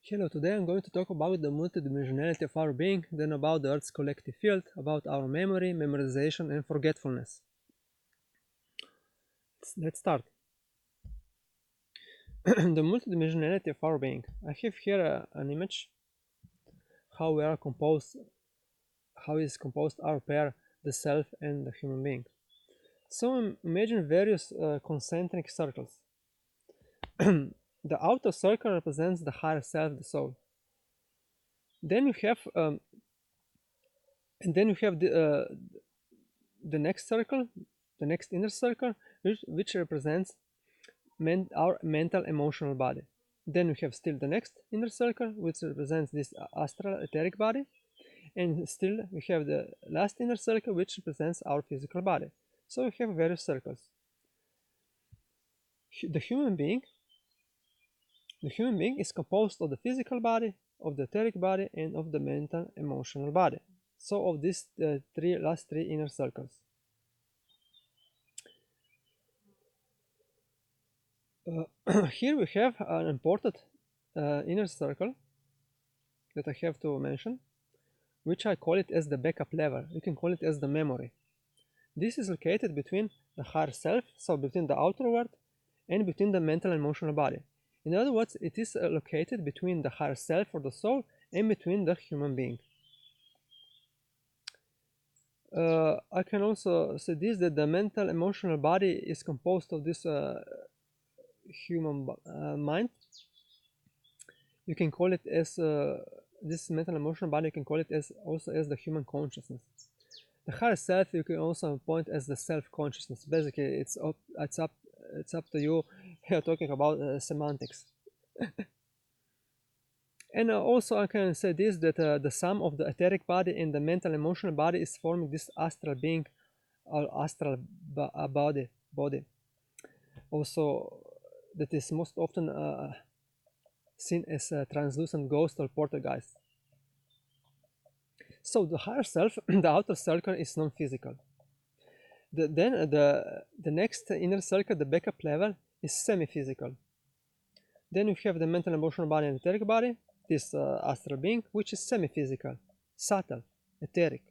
Hello, today I'm going to talk about the multidimensionality of our being, then about the Earth's collective field, about our memory, memorization, and forgetfulness. Let's start. The multidimensionality of our being. I have here an image how we are composed, how is composed our pair, the self and the human being. So imagine various concentric circles. The outer circle represents the higher self, the soul. Then you have the next circle, the next inner circle, which represents our mental emotional body. Then we have still the next inner circle, which represents this astral etheric body, and still we have the last inner circle, which represents our physical body. So we have various circles. The human being is composed of the physical body, of the etheric body, and of the mental emotional body. So of these last three inner circles. Here we have an important inner circle that I have to mention, which I call it as the backup level. You can call it as the memory. This is located between the higher self, so between the outer world, and between the mental and emotional body. In other words, it is located between the higher self or the soul and between the human being. I can also say this, that the mental emotional body is composed of this human mind. You can call it as this mental emotional body, you can call it as also as the human consciousness. The higher self you can also point as the self-consciousness. Basically, it's up to you here talking about semantics. And also I can say this, that the sum of the etheric body and the mental emotional body is forming this astral being or astral body. Also, that is most often seen as a translucent ghost or poltergeist. So the higher self, the outer circle, is non-physical. Then the next inner circle, the backup level, is semi-physical. Then we have the mental, emotional body, and etheric body, this astral being, which is semi-physical, subtle, etheric.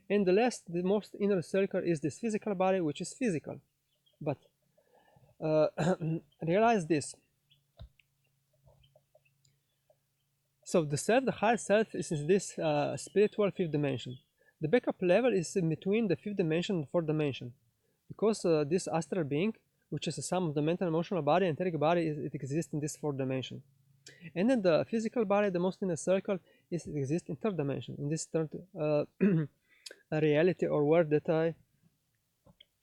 And the most inner circle is this physical body, which is physical. But realize this. So the self, the higher self, is in this spiritual fifth dimension. The backup level is in between the fifth dimension and fourth dimension, because this astral being, which is a sum of the mental, emotional body and etheric body, it exists in this fourth dimension. And then the physical body, the most inner circle, it exists in third dimension, in this third reality or world that I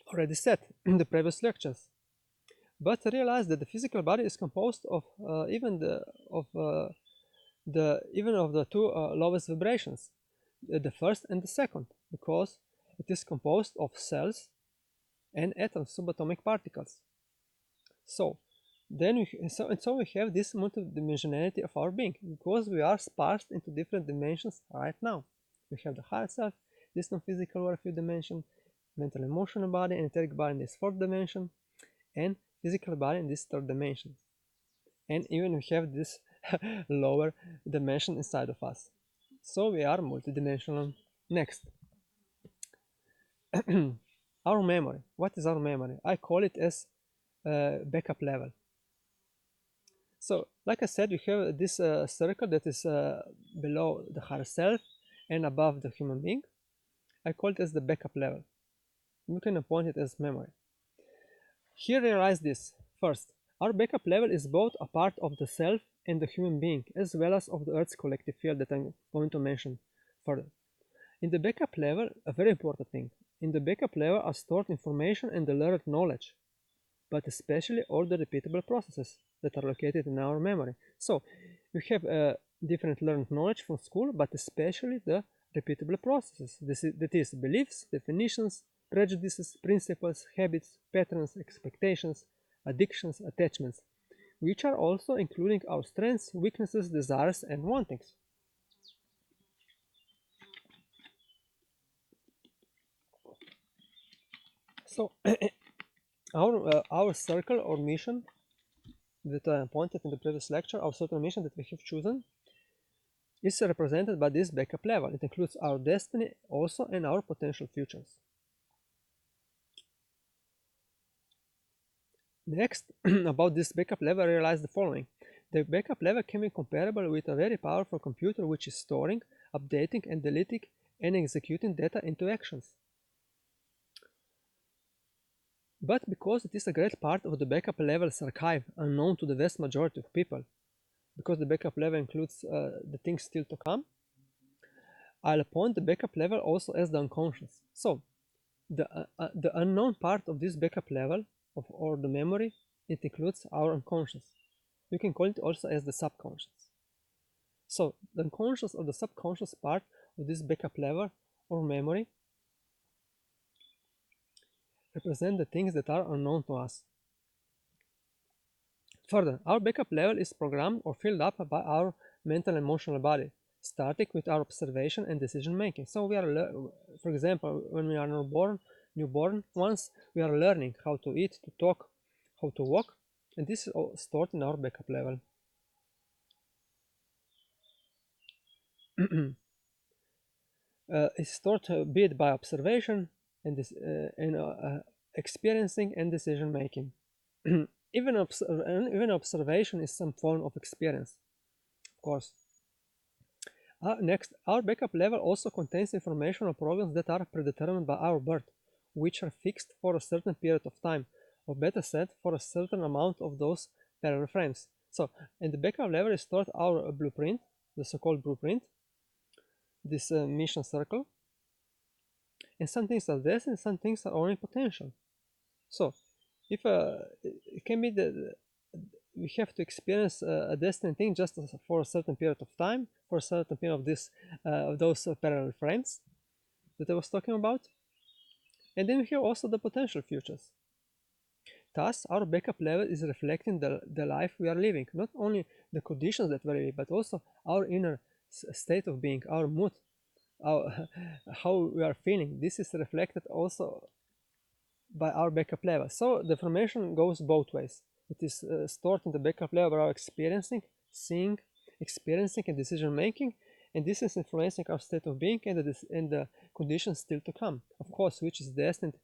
already said in the previous lectures. But realize that the physical body is composed of even of the two lowest vibrations, the first and the second, because it is composed of cells and atoms, subatomic particles. So then we have this multidimensionality of our being, because we are sparsed into different dimensions right now. We have the higher self, this non-physical or fifth dimension, mental emotional body and etheric body in this fourth dimension, and physical body in this third dimension. And even we have this lower dimension inside of us. So we are multidimensional. Next, our memory. What is our memory? I call it as backup level. So, like I said, we have this circle that is below the higher self and above the human being. I call it as the backup level. You can appoint it as memory. Here, realize this. First, our backup level is both a part of the self and the human being, as well as of the Earth's collective field that I'm going to mention further. In the backup level, a very important thing, in the backup level are stored information and the learned knowledge, but especially all the repeatable processes that are located in our memory. So we have different learned knowledge from school, but especially the repeatable processes. That is beliefs, definitions, prejudices, principles, habits, patterns, expectations, addictions, attachments, which are also including our strengths, weaknesses, desires, and wantings. So our circle or mission that I pointed in the previous lecture, our certain mission that we have chosen, is represented by this backup level. It includes our destiny also and our potential futures. Next, about this backup level, I realized the following. The backup level can be comparable with a very powerful computer which is storing, updating, and deleting and executing data into actions. But because it is a great part of the backup level's archive, unknown to the vast majority of people, because the backup level includes the things still to come, I'll point the backup level also as the unconscious. So, the unknown part of this backup level, or the memory, it includes our unconscious. You can call it also as the subconscious. So, the unconscious or the subconscious part of this backup level or memory represent the things that are unknown to us. Further, our backup level is programmed or filled up by our mental and emotional body, starting with our observation and decision making. So we are, for example, when we are newborn ones, we are learning how to eat, to talk, how to walk, and this is all stored in our backup level. It's stored be it by observation and experiencing and decision making. even observation is some form of experience, of course. Next, our backup level also contains information on programs that are predetermined by our birth, which are fixed for a certain period of time, or better said, for a certain amount of those parallel frames. So, in the backup level is stored our blueprint, the so-called blueprint, this mission circle, and some things are this and some things are only potential. So, if it can be that we have to experience a destined thing just for a certain period of time, for a certain period of this of those parallel frames that I was talking about, and then we have also the potential futures. Thus, our backup level is reflecting the life we are living, not only the conditions that we are living, but also our inner state of being, our mood, our, how we are feeling. This is reflected also by our backup level. So the information goes both ways. It is stored in the backup level by our experiencing, seeing, experiencing, and decision making, and this is influencing our state of being and the conditions still to come. Of course, which is destined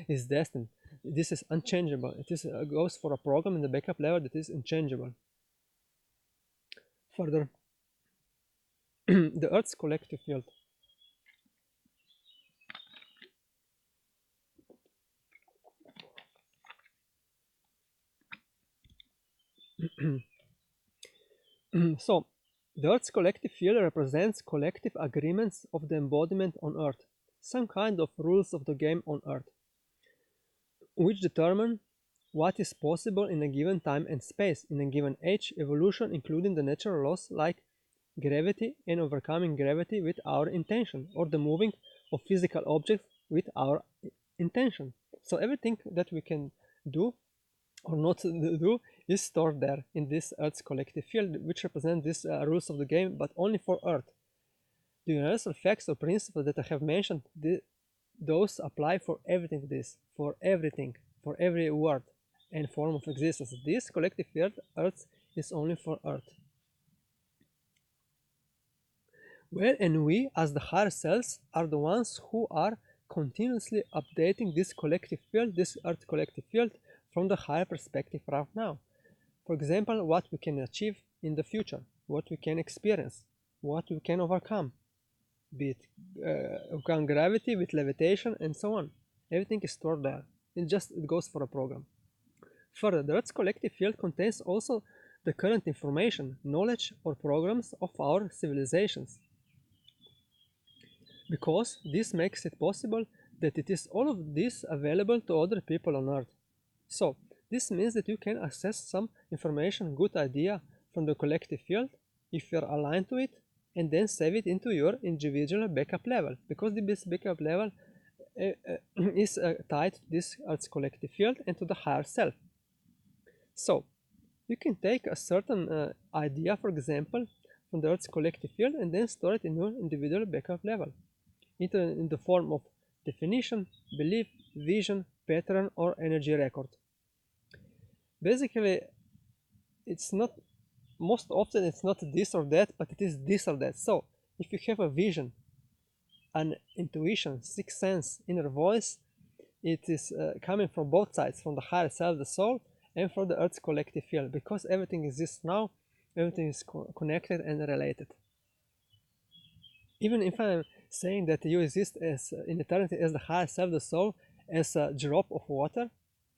is destined. This is unchangeable. It is goes for a program in the backup level that is unchangeable. Further, the Earth's collective field. So, the Earth's collective field represents collective agreements of the embodiment on Earth, some kind of rules of the game on Earth, which determine what is possible in a given time and space, in a given age, evolution, including the natural laws like gravity and overcoming gravity with our intention, or the moving of physical objects with our intention. So everything that we can do or not do is stored there in this Earth's collective field, which represent these rules of the game, but only for Earth. The universal facts or principles that I have mentioned, those apply for everything. For everything, for every word and form of existence. This collective field, Earth, is only for Earth. Well, and we, as the higher selves, are the ones who are continuously updating this collective field, this Earth collective field, from the higher perspective right now. For example, what we can achieve in the future, what we can experience, what we can overcome, be it overcome gravity with levitation and so on. Everything is stored there. It goes for a program. Further, the Earth's collective field contains also the current information, knowledge, or programs of our civilizations, because this makes it possible that it is all of this available to other people on Earth. So, this means that you can access some information, good idea from the collective field if you are aligned to it, and then save it into your individual backup level, because this backup level is tied to this Earth's collective field and to the higher self. So, you can take a certain idea, for example, from the Earth's collective field and then store it in your individual backup level, either in the form of definition, belief, vision, pattern, or energy record. Basically, it's not, most often it's not this or that, but it is this or that. So if you have a vision, an intuition, sixth sense, inner voice, it is coming from both sides, from the higher self, the soul, and from the earth's collective field, because everything exists now, everything is connected and related. Even if I'm saying that you exist as in eternity as the higher self, the soul, as a drop of water,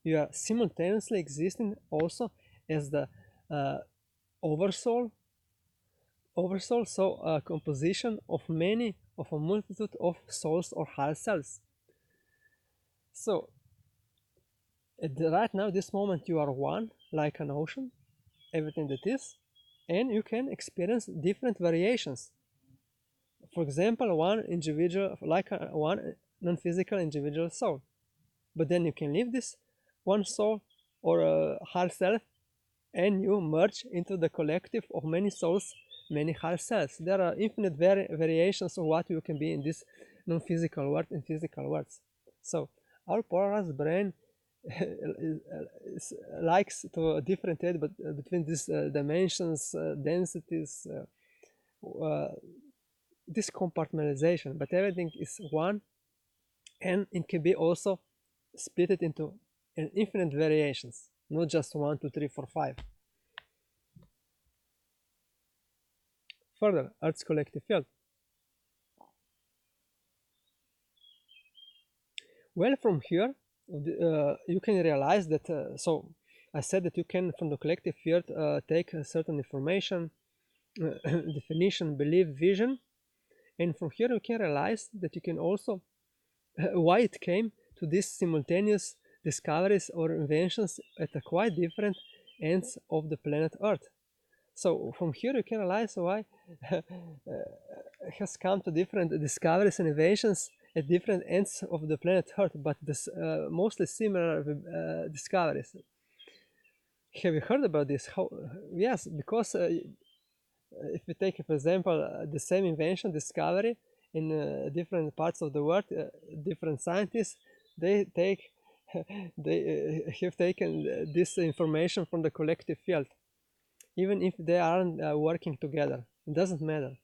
you are simultaneously existing also as the uh, oversoul, so a composition of many, of a multitude of souls or higher selves. So right now, this moment, you are one, like an ocean, everything that is, and you can experience different variations. For example, one individual, like one non-physical individual soul. But then you can leave this one soul or a higher self, and you merge into the collective of many souls, many higher selves. There are infinite variations of what you can be in this non-physical world and physical worlds. So our polarized brain likes to differentiate between these dimensions, densities, this compartmentalization, but everything is one, and it can be also split it into infinite variations, not just 1, 2, 3, 4, 5. Further, Earth's collective field. Well, from here, you can realize that, so I said that you can, from the collective field, take certain information, definition, belief, vision, and from here you can realize that you can also, why it came to these simultaneous discoveries or inventions at a quite different ends of the planet Earth. So from here you can realize why has come to different discoveries and inventions at different ends of the planet Earth, but this, mostly similar discoveries. Have you heard about this? How? Yes, because if we take, for example, the same invention, discovery in different parts of the world, different scientists, they take, they have taken this information from the collective field, even if they aren't working together. It doesn't matter.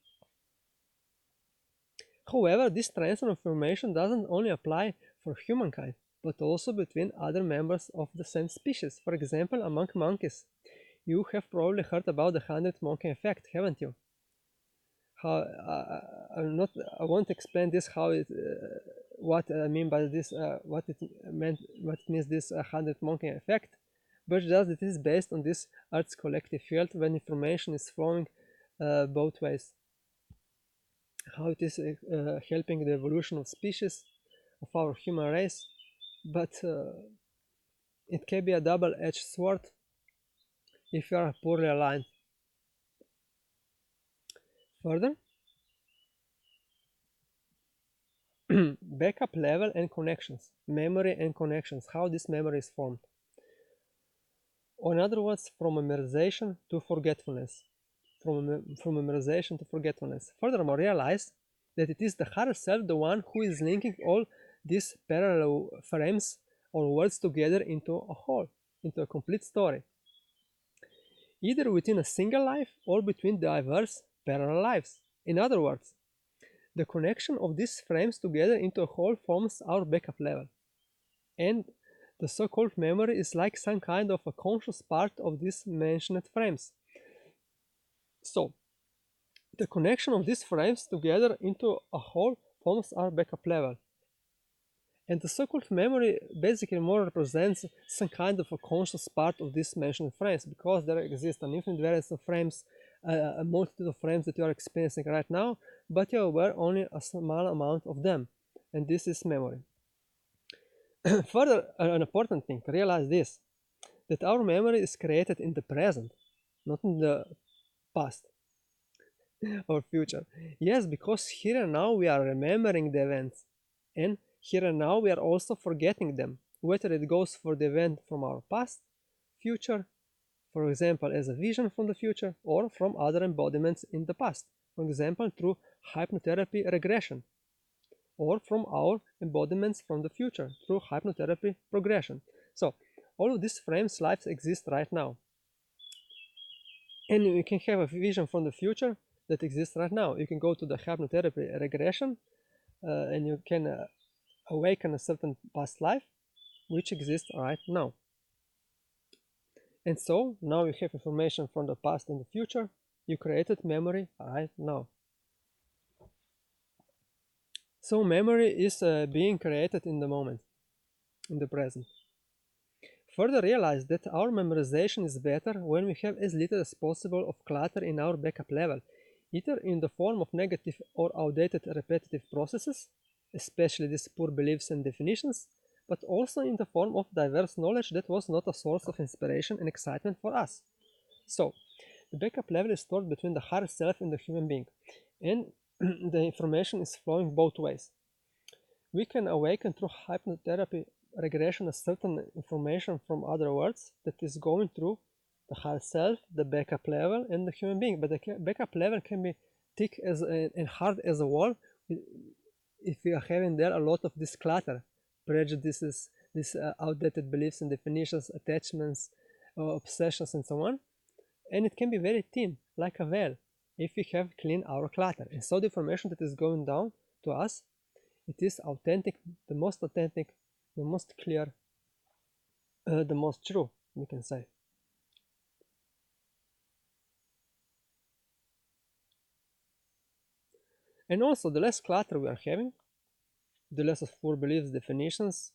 However, this transfer of information doesn't only apply for humankind, but also between other members of the same species. For example, among monkeys. You have probably heard about the 100 monkey effect, haven't you? How I won't explain this, how it what I mean by this, what it means this 100 monkey effect, but just it is based on this Earth's collective field when information is flowing both ways. How it is helping the evolution of species, of our human race, but it can be a double-edged sword if you are poorly aligned. Further, backup level and connections, memory and connections, how this memory is formed. Or in other words, from memorization to forgetfulness. From memorization to forgetfulness. Furthermore, realize that it is the higher self, the one who is linking all these parallel frames or words together into a whole, into a complete story, either within a single life or between diverse parallel lives. In other words, the connection of these frames together into a whole forms our backup level. And the so-called memory is like some kind of a conscious part of these mentioned frames. So, the connection of these frames together into a whole forms our backup level. And the so-called memory basically more represents some kind of a conscious part of these mentioned frames, because there exists an infinite variance of frames, a multitude of frames that you are experiencing right now, but you are aware only a small amount of them, and this is memory. Further, an important thing to realize this, that our memory is created in the present, not in the past or future. Yes, because here and now we are remembering the events, and here and now we are also forgetting them, whether it goes for the event from our past, future, for example, as a vision from the future, or from other embodiments in the past, for example, through hypnotherapy regression, or from our embodiments from the future through hypnotherapy progression. So all of these frames lives exist right now. And you can have a vision from the future that exists right now. You can go to the hypnotherapy regression and you can awaken a certain past life which exists right now. And so now you have information from the past and the future. You created memory right now. So memory is being created in the moment, in the present. Further realize that our memorization is better when we have as little as possible of clutter in our backup level, either in the form of negative or outdated repetitive processes, especially these poor beliefs and definitions, but also in the form of diverse knowledge that was not a source of inspiration and excitement for us. So, the backup level is stored between the higher self and the human being, and the information is flowing both ways. We can awaken through hypnotherapy regression a certain information from other worlds that is going through the higher self, the backup level, and the human being. But the backup level can be thick as and hard as a wall if we are having there a lot of this clutter, prejudices, these outdated beliefs and definitions, attachments, obsessions, and so on. And it can be very thin, like a veil, if we have clean our clutter. And so the information that is going down to us, it is authentic, the most clear, the most true, we can say. And also, the less clutter we are having, the less of poor beliefs, definitions,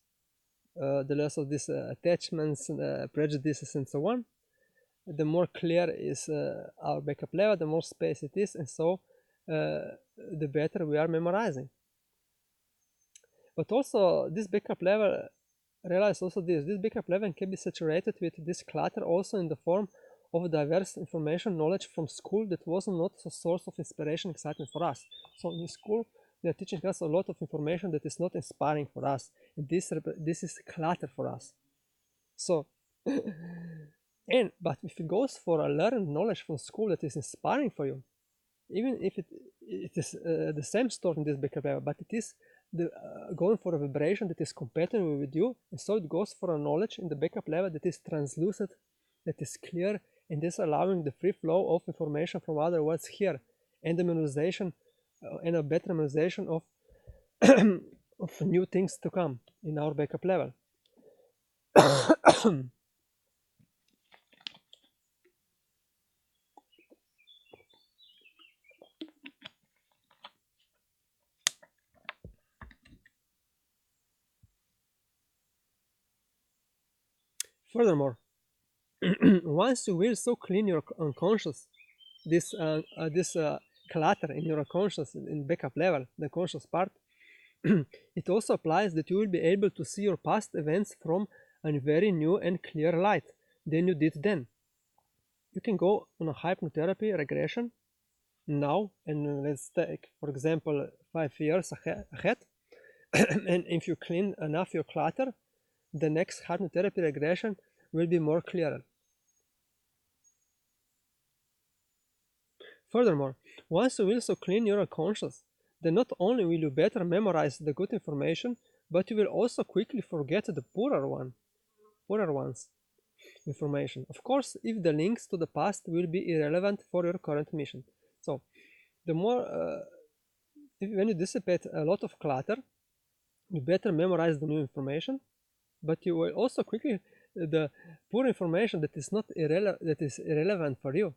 the less of these attachments, prejudices, and so on, the more clear is our backup level, the more space it is, and so the better we are memorizing. But also, this backup level, realize also this backup level can be saturated with this clutter also in the form of diverse information, knowledge from school that was not a source of inspiration, excitement for us. So in school, they are teaching us a lot of information that is not inspiring for us. And this is clutter for us. So, but if it goes for a learned knowledge from school that is inspiring for you, even if it is the same stored in this backup level, but it is going for a vibration that is compatible with you, and so it goes for a knowledge in the backup level that is translucent, that is clear, and is allowing the free flow of information from other words here, and the memorization and a better memorization of of new things to come in our backup level. Furthermore, once you will so clean your unconscious, this clutter in your unconscious in backup level, the conscious part, it also applies that you will be able to see your past events from a very new and clear light than you did then. You can go on a hypnotherapy regression now, and let's take, for example, 5 years ahead, and if you clean enough your clutter, the next hypnotherapy regression will be more clearer. Furthermore, once you will so clean your unconscious, then not only will you better memorize the good information, but you will also quickly forget the poorer ones information. Of course, if the links to the past will be irrelevant for your current mission. So, the more when you dissipate a lot of clutter, you better memorize the new information, but you will also quickly the poor information that is not irrelevant for you.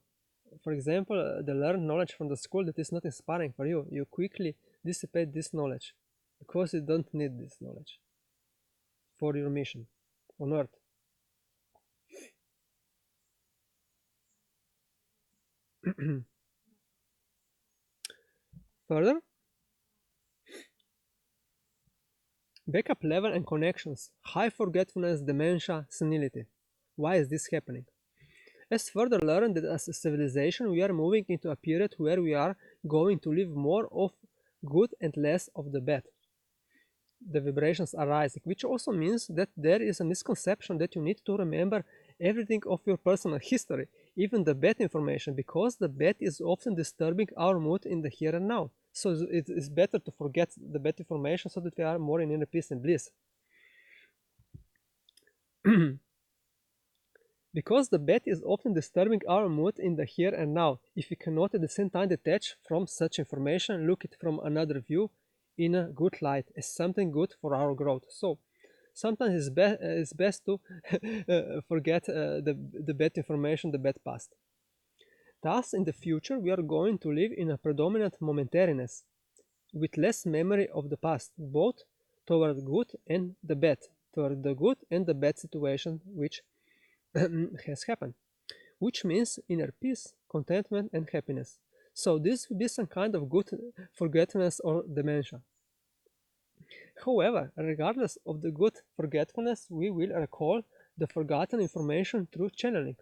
For example, the learned knowledge from the school that is not inspiring for you, you quickly dissipate this knowledge because you don't need this knowledge for your mission on Earth. Further, backup level and connections, high forgetfulness, dementia, senility. Why is this happening? As further learned that as a civilization we are moving into a period where we are going to live more of good and less of the bad. The vibrations are rising, which also means that there is a misconception that you need to remember everything of your personal history, even the bad information, because the bad is often disturbing our mood in the here and now. So it is better to forget the bad information so that we are more in inner peace and bliss. Because the bad is often disturbing our mood in the here and now. If we cannot at the same time detach from such information, look at it from another view in a good light as something good for our growth. So sometimes it's best to forget the bad information, the bad past. Thus, in the future, we are going to live in a predominant momentariness, with less memory of the past, both toward good and the bad, toward the good and the bad situation which has happened, which means inner peace, contentment, and happiness. So this will be some kind of good forgetfulness or dementia. However, regardless of the good forgetfulness, we will recall the forgotten information through channeling.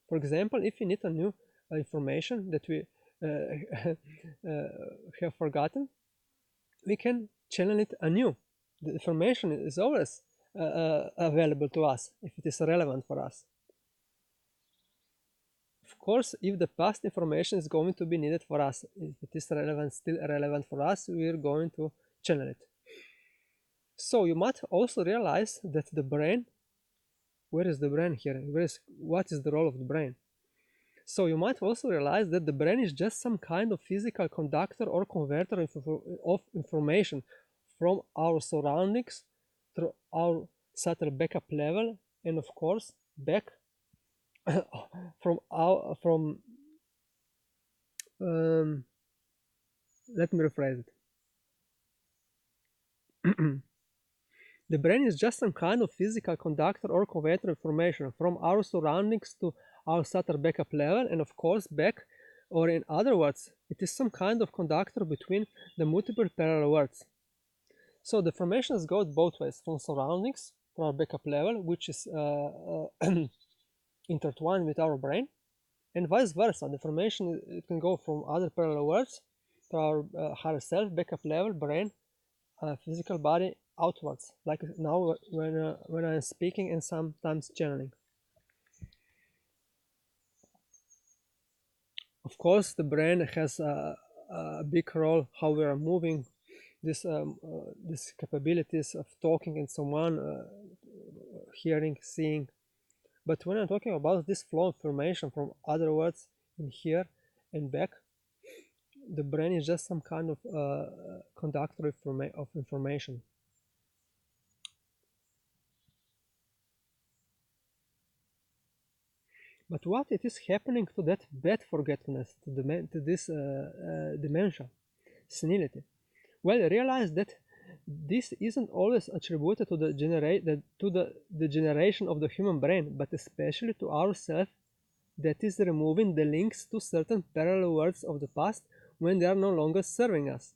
For example, if we need a new information that we have forgotten, we can channel it anew. The information is always available to us if it is relevant for us. Of course, if the past information is going to be needed for us, if it is relevant, still relevant for us, we are going to channel it. So you might also realize that the brain, where is the brain here? What is the role of the brain? So you might also realize that the brain is just some kind of physical conductor or converter of information from our surroundings through our subtle backup level, and of course back from let me rephrase it. The brain is just some kind of physical conductor or converter information from our surroundings to our subtle backup level, and of course back, or in other words, it is some kind of conductor between the multiple parallel worlds. So the informations go both ways, from surroundings to our backup level, which is intertwined with our brain, and vice versa. The information, it can go from other parallel worlds to our higher self, backup level, brain, physical body, outwards, like now when I'm speaking and sometimes channeling. Of course, the brain has a big role how we are moving these capabilities of talking and someone hearing, seeing. But when I'm talking about this flow of information from other words in here and back, the brain is just some kind of conductor of information. But what it is happening to that bad forgetfulness, to this dementia, senility? Well, realize that this isn't always attributed to the generation of the human brain, but especially to ourself, that is removing the links to certain parallel worlds of the past when they are no longer serving us.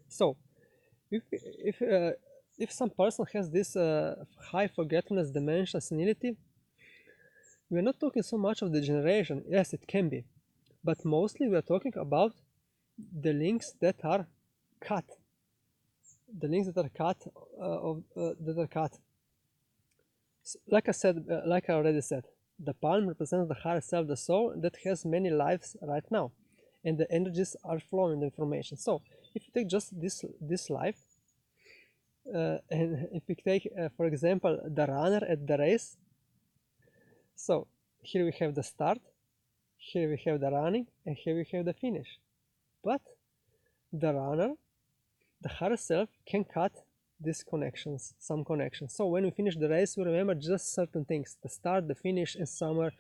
So, if some person has this high forgetfulness, dementia, senility, we are not talking so much of the generation. Yes, it can be, but mostly we are talking about the links that are cut. The links that are cut, like I said, like I already said, the palm represents the higher self, the soul that has many lives right now, and the energies are flowing the information. So if you take just this life, and if we take, for example, the runner at the race, so here we have the start, here we have the running, and here we have the finish. But the runner, the higher self, can cut these connections, some connections. So when we finish the race, we remember just certain things, the start, the finish, and somewhere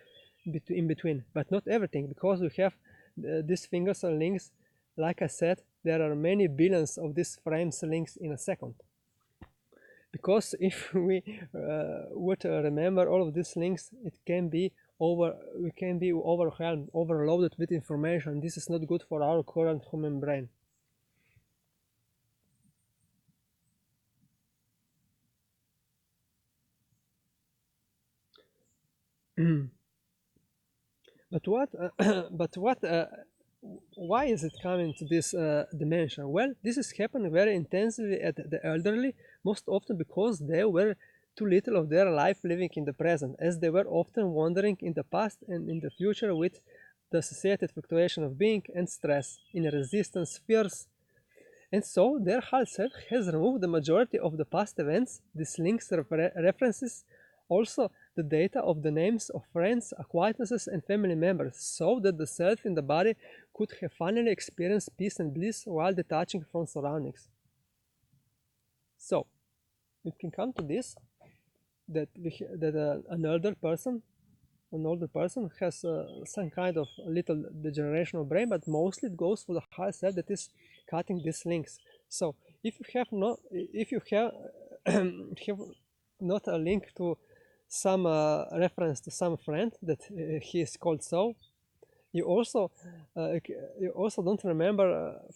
in between, but not everything, because we have these fingers and links. Like I said, there are many billions of these frames links in a second. Because if we would remember all of these links, we can be overwhelmed, overloaded with information. This is not good for our current human brain. But why is it coming to this dimension? Well, this is happening very intensely at the elderly, most often because they were too little of their life living in the present, as they were often wandering in the past and in the future with the associated fluctuation of being and stress, in resistance, fears. And so their whole self has removed the majority of the past events, these links, references also the data of the names of friends, acquaintances, and family members, so that the self in the body could have finally experienced peace and bliss while detaching from surroundings. So, we can come to this, that an older person has some kind of little degeneration of brain, but mostly it goes for the higher self that is cutting these links. So if you have have not a link to some reference to some friend that he is called so, you also you also don't remember,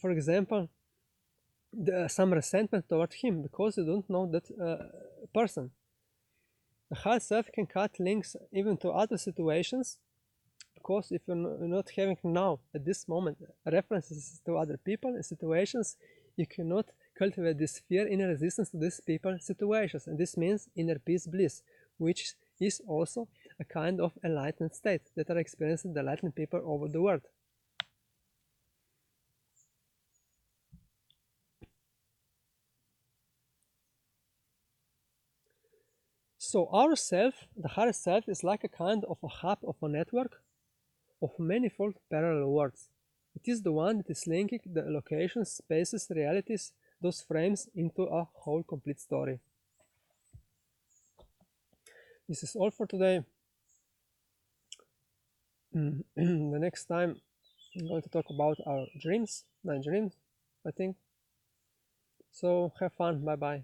for example, some resentment toward him because you don't know that person. The higher self can cut links even to other situations, because if you're not having now at this moment references to other people and situations, you cannot cultivate this fear, inner resistance to these people situations, and this means inner peace bliss, which is also a kind of enlightened state that are experiencing the enlightened people over the world. So our self, the higher self, is like a kind of a hub of a network of manifold parallel worlds. It is the one that is linking the locations, spaces, realities, those frames into a whole complete story. This is all for today. The next time I'm going to talk about our dreams, 9 dreams, I think. So have fun. Bye bye.